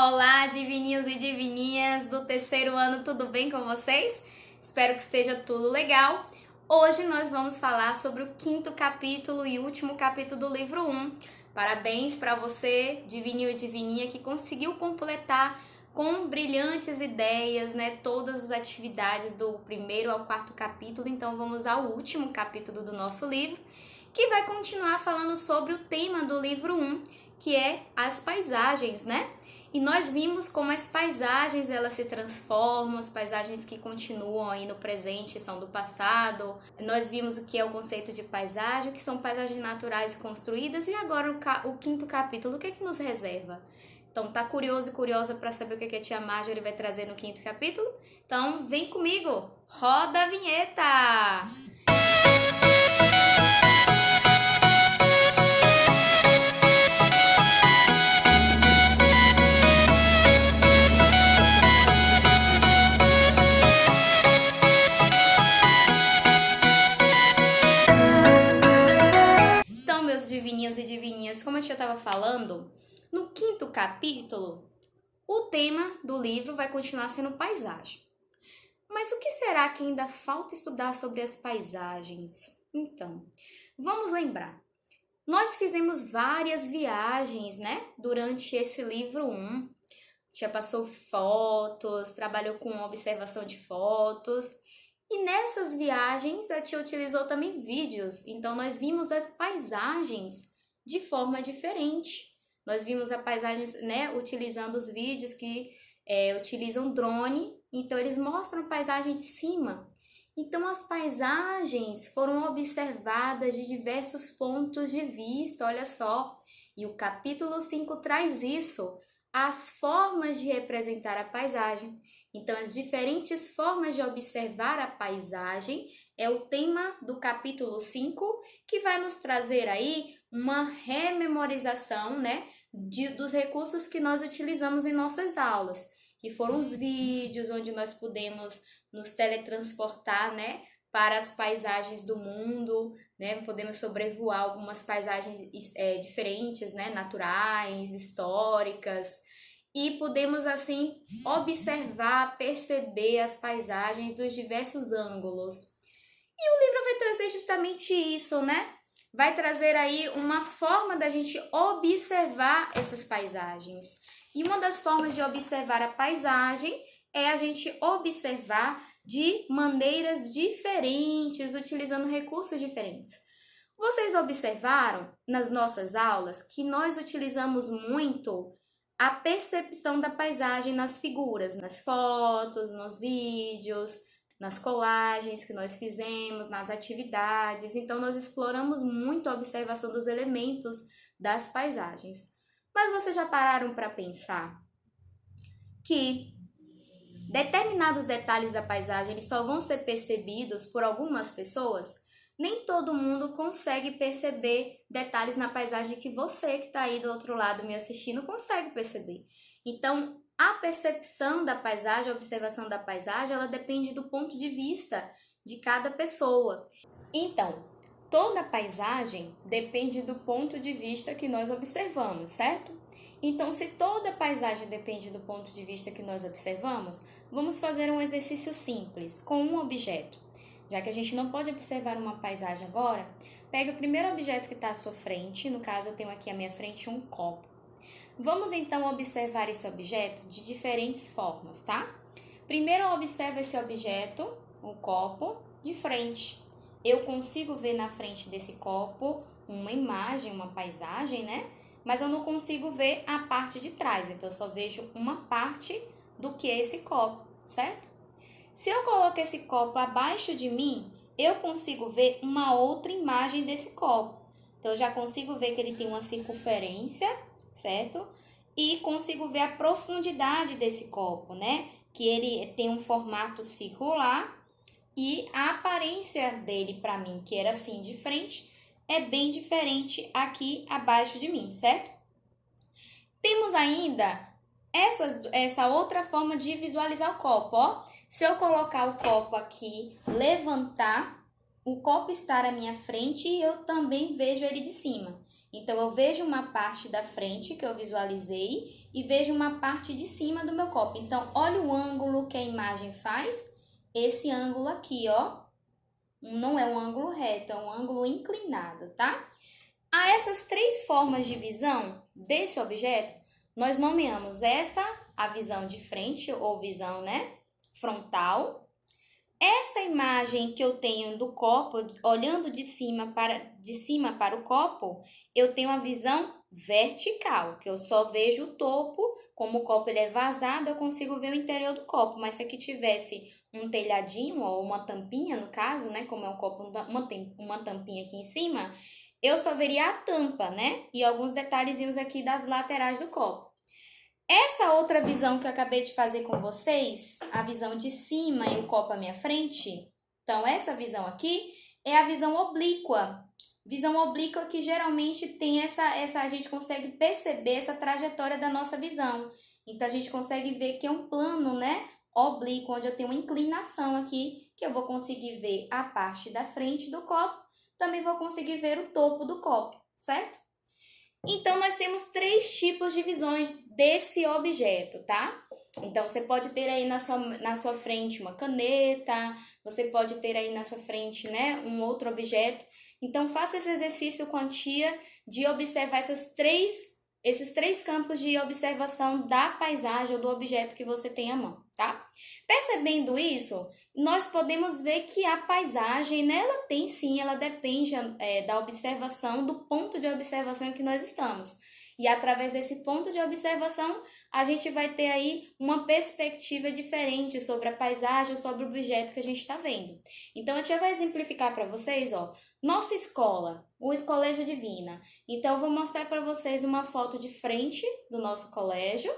Olá, divininhos e divininhas do terceiro ano, tudo bem com vocês? Espero que esteja tudo legal. Hoje nós vamos falar sobre o quinto capítulo e último capítulo do livro 1. Parabéns para você, divininho e divininha, que conseguiu completar com brilhantes ideias, né, todas as atividades do primeiro ao quarto capítulo. Então vamos ao último capítulo do nosso livro, que vai continuar falando sobre o tema do livro 1, que é as paisagens, né? E nós vimos como as paisagens elas se transformam, as paisagens que continuam aí no presente são do passado. Nós vimos o que é o conceito de paisagem, o que são paisagens naturais construídas, e agora o quinto capítulo, o que é que nos reserva? Então tá curioso e curiosa para saber o que a tia Marjorie vai trazer no quinto capítulo? Então vem comigo, roda a vinheta! Então, meus divininhos e divininhas, como a tia estava falando, no quinto capítulo, o tema do livro vai continuar sendo paisagem. Mas o que será que ainda falta estudar sobre as paisagens? Então, vamos lembrar. Nós fizemos várias viagens, né? Durante esse livro 1. Já passou fotos, trabalhou com observação de fotos. E nessas viagens a tia utilizou também vídeos. Então nós vimos as paisagens de forma diferente. Nós vimos a paisagem, né, utilizando os vídeos que utilizam drone. Então eles mostram a paisagem de cima. Então as paisagens foram observadas de diversos pontos de vista, olha só. E o capítulo 5 traz isso, as formas de representar a paisagem. Então as diferentes formas de observar a paisagem é o tema do capítulo 5, que vai nos trazer aí uma rememorização, né, dos recursos que nós utilizamos em nossas aulas, que foram os vídeos onde nós pudemos nos teletransportar, né, para as paisagens do mundo, né, podemos sobrevoar algumas paisagens diferentes, né, naturais, históricas, e podemos assim observar, perceber as paisagens dos diversos ângulos. E o livro vai trazer justamente isso, né? Vai trazer aí uma forma da gente observar essas paisagens. E uma das formas de observar a paisagem é a gente observar de maneiras diferentes, utilizando recursos diferentes. Vocês observaram nas nossas aulas que nós utilizamos muito a percepção da paisagem nas figuras, nas fotos, nos vídeos, nas colagens que nós fizemos, nas atividades. Então, nós exploramos muito a observação dos elementos das paisagens. Mas vocês já pararam para pensar que determinados detalhes da paisagem eles só vão ser percebidos por algumas pessoas? Nem todo mundo consegue perceber detalhes na paisagem que você que está aí do outro lado me assistindo consegue perceber. Então, a percepção da paisagem, a observação da paisagem, ela depende do ponto de vista de cada pessoa. Então, toda paisagem depende do ponto de vista que nós observamos, certo? Então, se toda paisagem depende do ponto de vista que nós observamos, vamos fazer um exercício simples com um objeto. Já que a gente não pode observar uma paisagem agora, pega o primeiro objeto que está à sua frente, no caso eu tenho aqui à minha frente um copo. Vamos então observar esse objeto de diferentes formas, tá? Primeiro eu observo esse objeto, o copo, de frente. Eu consigo ver na frente desse copo uma imagem, uma paisagem, né? Mas eu não consigo ver a parte de trás, então eu só vejo uma parte do que é esse copo, certo? Se eu coloco esse copo abaixo de mim, eu consigo ver uma outra imagem desse copo. Então, eu já consigo ver que ele tem uma circunferência, certo? E consigo ver a profundidade desse copo, né? Que ele tem um formato circular e a aparência dele para mim, que era assim de frente, é bem diferente aqui abaixo de mim, certo? Temos ainda essa outra forma de visualizar o copo, ó. Se eu colocar o copo aqui, levantar, o copo estar à minha frente e eu também vejo ele de cima. Então, eu vejo uma parte da frente que eu visualizei e vejo uma parte de cima do meu copo. Então, olha o ângulo que a imagem faz. Esse ângulo aqui, ó, não é um ângulo reto, é um ângulo inclinado, tá? A essas três formas de visão desse objeto, nós nomeamos essa a visão de frente ou visão, né, frontal. Essa imagem que eu tenho do copo, olhando de cima para o copo, eu tenho a visão vertical, que eu só vejo o topo. Como o copo ele é vazado, eu consigo ver o interior do copo, mas se aqui tivesse um telhadinho ou uma tampinha, no caso, né, como é um copo, uma tampinha aqui em cima, eu só veria a tampa, né, e alguns detalhezinhos aqui das laterais do copo. Essa outra visão que eu acabei de fazer com vocês, a visão de cima e o copo à minha frente, então essa visão aqui é a visão oblíqua. Visão oblíqua que geralmente tem a gente consegue perceber essa trajetória da nossa visão. Então a gente consegue ver que é um plano, né, oblíquo, onde eu tenho uma inclinação aqui, que eu vou conseguir ver a parte da frente do copo, também vou conseguir ver o topo do copo, certo? Então, nós temos três tipos de visões desse objeto, tá? Então, você pode ter aí na sua frente uma caneta, você pode ter aí na sua frente, né, um outro objeto. Então, faça esse exercício com a tia de observar esses três campos de observação da paisagem ou do objeto que você tem à mão, tá? Percebendo isso, nós podemos ver que a paisagem, né, ela tem sim, ela depende da observação, do ponto de observação em que nós estamos. E através desse ponto de observação, a gente vai ter aí uma perspectiva diferente sobre a paisagem, sobre o objeto que a gente está vendo. Então, a tia vai exemplificar para vocês, ó, nossa escola, o Colégio Divina. Então, eu vou mostrar para vocês uma foto de frente do nosso colégio.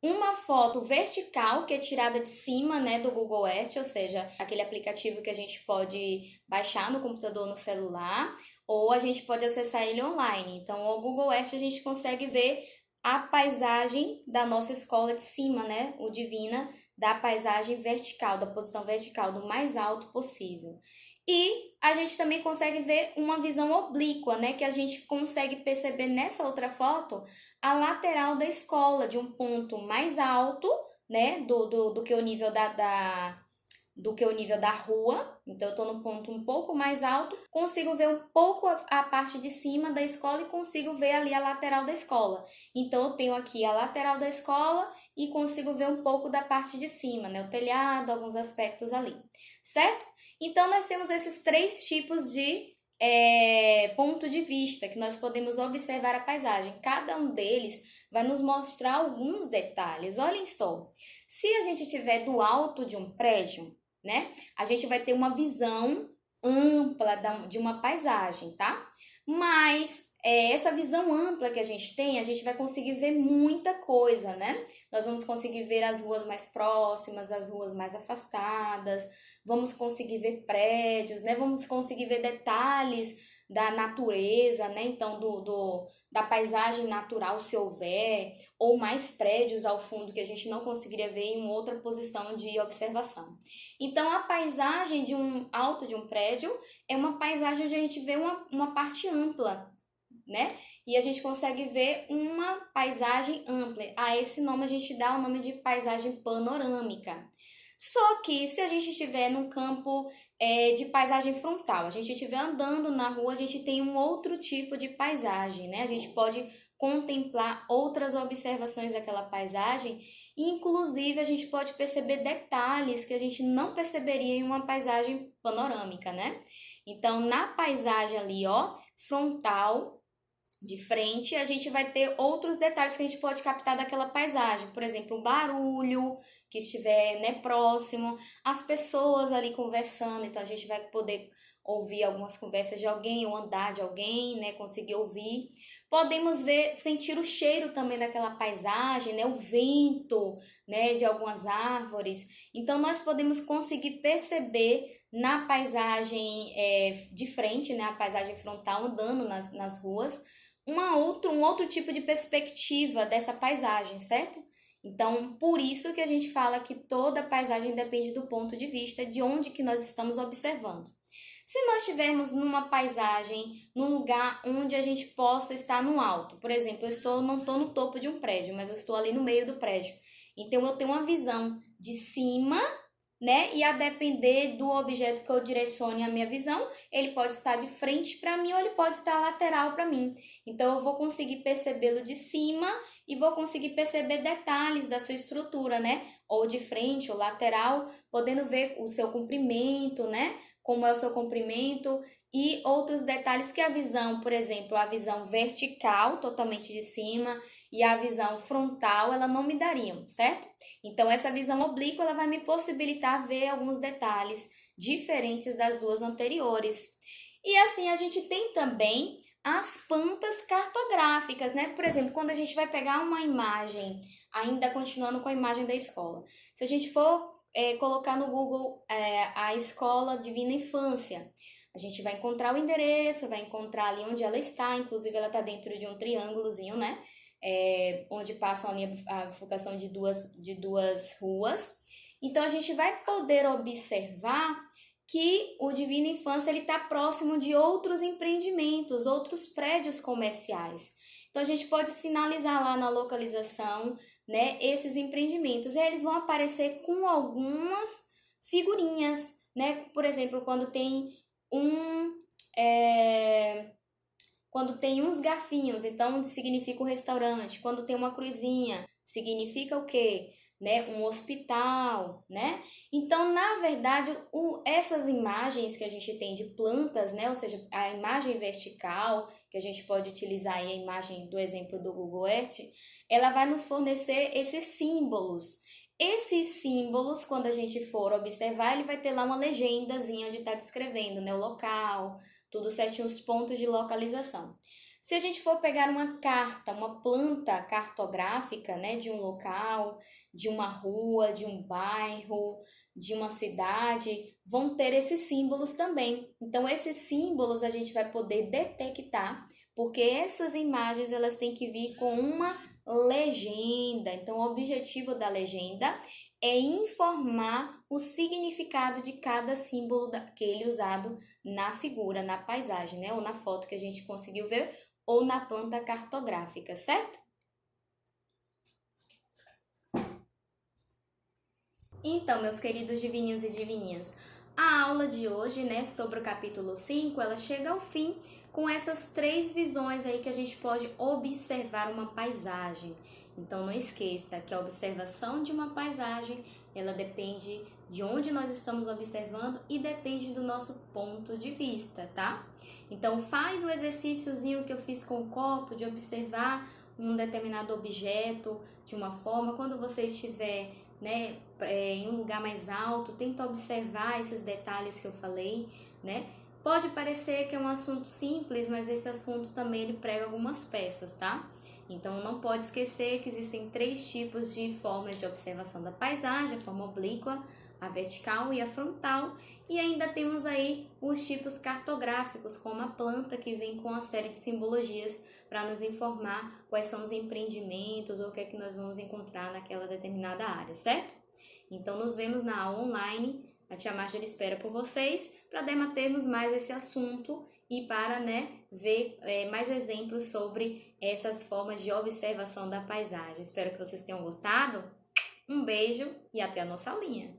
Uma foto vertical, que é tirada de cima, né, do Google Earth, ou seja, aquele aplicativo que a gente pode baixar no computador, no celular, ou a gente pode acessar ele online. Então, o Google Earth a gente consegue ver a paisagem da nossa escola de cima, né, o Divina, da paisagem vertical, da posição vertical, do mais alto possível. E a gente também consegue ver uma visão oblíqua, né, que a gente consegue perceber nessa outra foto a lateral da escola, de um ponto mais alto, né, do que o nível do que o nível da rua. Então, eu estou no ponto um pouco mais alto, consigo ver um pouco a parte de cima da escola e consigo ver ali a lateral da escola. Então, eu tenho aqui a lateral da escola e consigo ver um pouco da parte de cima, né, o telhado, alguns aspectos ali, certo? Então, nós temos esses três tipos de ponto de vista que nós podemos observar a paisagem. Cada um deles vai nos mostrar alguns detalhes. Olhem só, se a gente estiver do alto de um prédio, né, a gente vai ter uma visão ampla de uma paisagem, tá? Mas essa visão ampla que a gente tem, a gente vai conseguir ver muita coisa, né? Nós vamos conseguir ver as ruas mais próximas, as ruas mais afastadas, vamos conseguir ver prédios, né? Vamos conseguir ver detalhes da natureza, né? Então, da paisagem natural, se houver, ou mais prédios ao fundo que a gente não conseguiria ver em outra posição de observação. Então, a paisagem de um alto de um prédio é uma paisagem onde a gente vê uma parte ampla, né? E a gente consegue ver uma paisagem ampla. A esse nome a gente dá o nome de paisagem panorâmica. Só que se a gente estiver num campo de paisagem frontal, a gente estiver andando na rua, a gente tem um outro tipo de paisagem, né? A gente pode contemplar outras observações daquela paisagem, e inclusive a gente pode perceber detalhes que a gente não perceberia em uma paisagem panorâmica, né? Então, na paisagem ali, ó, frontal, de frente, a gente vai ter outros detalhes que a gente pode captar daquela paisagem. Por exemplo, o barulho que estiver, né, próximo, as pessoas ali conversando, então a gente vai poder ouvir algumas conversas de alguém, ou andar de alguém, né, conseguir ouvir. Podemos ver, sentir o cheiro também daquela paisagem, né, o vento, né, de algumas árvores. Então, nós podemos conseguir perceber na paisagem de frente, né, a paisagem frontal, andando nas ruas, um outro tipo de perspectiva dessa paisagem, certo? Então, por isso que a gente fala que toda paisagem depende do ponto de vista de onde que nós estamos observando. Se nós estivermos numa paisagem, num lugar onde a gente possa estar no alto, por exemplo, não estou no topo de um prédio, mas eu estou ali no meio do prédio. Então eu tenho uma visão de cima, né? E a depender do objeto que eu direcione a minha visão, ele pode estar de frente para mim ou ele pode estar lateral para mim. Então eu vou conseguir percebê-lo de cima e vou conseguir perceber detalhes da sua estrutura, né? Ou de frente ou lateral, podendo ver o seu comprimento, né? Como é o seu comprimento e outros detalhes que a visão, por exemplo, a visão vertical, totalmente de cima, e a visão frontal, ela não me dariam, certo? Então, essa visão oblíqua, ela vai me possibilitar ver alguns detalhes diferentes das duas anteriores. E assim, a gente tem também as plantas cartográficas, né? Por exemplo, quando a gente vai pegar uma imagem, ainda continuando com a imagem da escola, se a gente for colocar no Google a Escola Divina Infância, a gente vai encontrar o endereço, vai encontrar ali onde ela está, inclusive ela está dentro de um triângulozinho, né? Onde passam ali a bifurcação de duas ruas. Então, a gente vai poder observar que o Divina Infância está próximo de outros empreendimentos, outros prédios comerciais. Então, a gente pode sinalizar lá na localização, né, esses empreendimentos. E aí eles vão aparecer com algumas figurinhas, né? Por exemplo, quando tem uns garfinhos, então significa um restaurante. Quando tem uma cruzinha, significa o quê? Né? Um hospital, né? Então, na verdade, essas imagens que a gente tem de plantas, né? Ou seja, a imagem vertical, que a gente pode utilizar aí a imagem do exemplo do Google Earth, ela vai nos fornecer esses símbolos. Esses símbolos, quando a gente for observar, ele vai ter lá uma legendazinha onde está descrevendo, né? O local, tudo certinho, os pontos de localização. Se a gente for pegar uma carta, uma planta cartográfica, né, de um local, de uma rua, de um bairro, de uma cidade, vão ter esses símbolos também. Então, esses símbolos a gente vai poder detectar, porque essas imagens elas têm que vir com uma legenda. Então, o objetivo da legenda é informar o significado de cada símbolo daquele usado na figura, na paisagem, né? Ou na foto que a gente conseguiu ver, ou na planta cartográfica, certo? Então, meus queridos divininhos e divininhas, a aula de hoje, né, sobre o capítulo 5, ela chega ao fim com essas 3 visões aí que a gente pode observar uma paisagem. Então, não esqueça que a observação de uma paisagem, ela depende de onde nós estamos observando e depende do nosso ponto de vista, tá? Então, faz o exercíciozinho que eu fiz com o copo de observar um determinado objeto de uma forma. Quando você estiver, né, em um lugar mais alto, tenta observar esses detalhes que eu falei, né? Pode parecer que é um assunto simples, mas esse assunto também ele prega algumas peças, tá? Então, não pode esquecer que existem 3 tipos de formas de observação da paisagem: a forma oblíqua, a vertical e a frontal. E ainda temos aí os tipos cartográficos, como a planta, que vem com uma série de simbologias para nos informar quais são os empreendimentos ou o que é que nós vamos encontrar naquela determinada área, certo? Então, nos vemos na aula online. A tia Márcia espera por vocês para debatermos mais esse assunto e para, né, ver mais exemplos sobre essas formas de observação da paisagem. Espero que vocês tenham gostado. Um beijo e até a nossa aulinha!